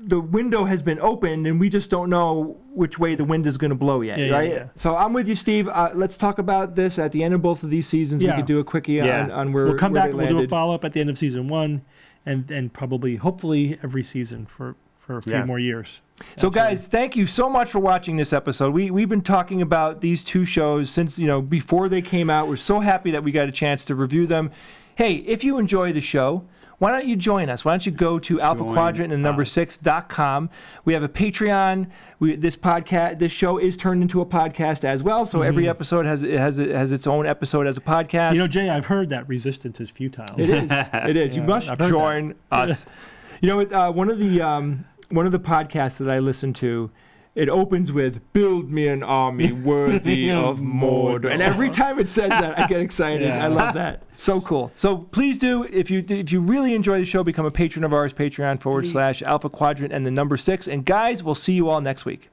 the window has been opened and we just don't know which way the wind is going to blow yet, right? Yeah. So I'm with you, Steve. Let's talk about this at the end of both of these seasons. We could do a quickie on where we'll come where back. they We'll do a landed. follow up at the end of season 1, and probably, hopefully, every season for a few more years. So guys, thank you so much for watching this episode. We've been talking about these two shows since before they came out. We're so happy that we got a chance to review them. Hey, if you enjoy the show, why don't you join us? Why don't you go to alphaquadrant6.com. We have a Patreon. This show is turned into a podcast as well. So every episode has its own episode as a podcast. Jay, I've heard that resistance is futile. It is. It is. You must I've heard join us. One of the podcasts that I listen to, it opens with "Build me an army worthy of Mordor," and every time it says that, I get excited. I love that. So cool. So please do, if you really enjoy the show, become a patron of ours. Patreon.com/Alpha Quadrant and the number 6. And guys, we'll see you all next week.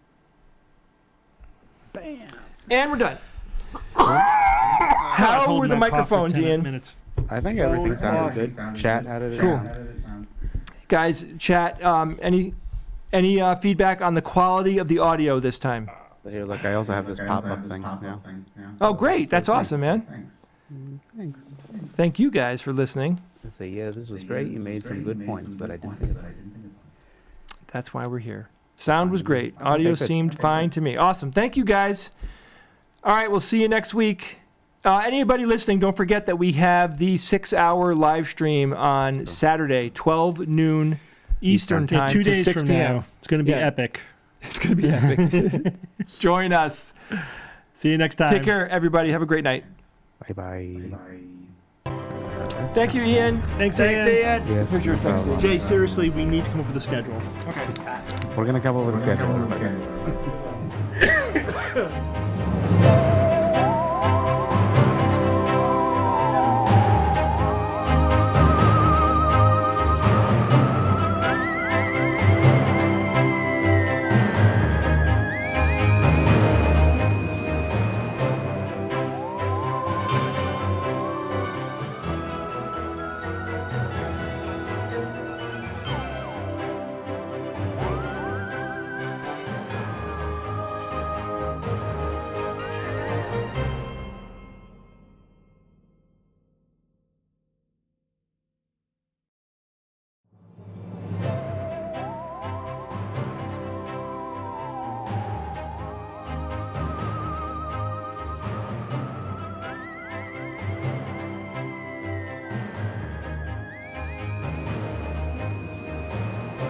Bam. And we're done. How were the microphones, Ian? Minutes. I think everything sounded good. Chat, how did it Cool. sound? Guys, chat. Any feedback on the quality of the audio this time? Here, look, I also have this pop-up thing now. Oh, great. That's awesome, man. Thanks. Thank you guys for listening. I say, yeah, this was great. You made some good points that I didn't think about. That's why we're here. Sound was great. Audio Okay, good. seemed fine to me. Awesome. Thank you, guys. All right, we'll see you next week. Anybody listening, don't forget that we have the 6-hour live stream on Saturday, 12 noon Eastern time 2 to days 6 from p.m. now. It's going to be Yeah. epic. It's going to be epic. Join us. See you next time. Take care, everybody. Have a great night. Bye-bye. Think you, Ian. Thanks, Ian. Yes, Here's your no thanks, problem. Jay, seriously, we need to come up with a schedule. We're going to come up with a schedule.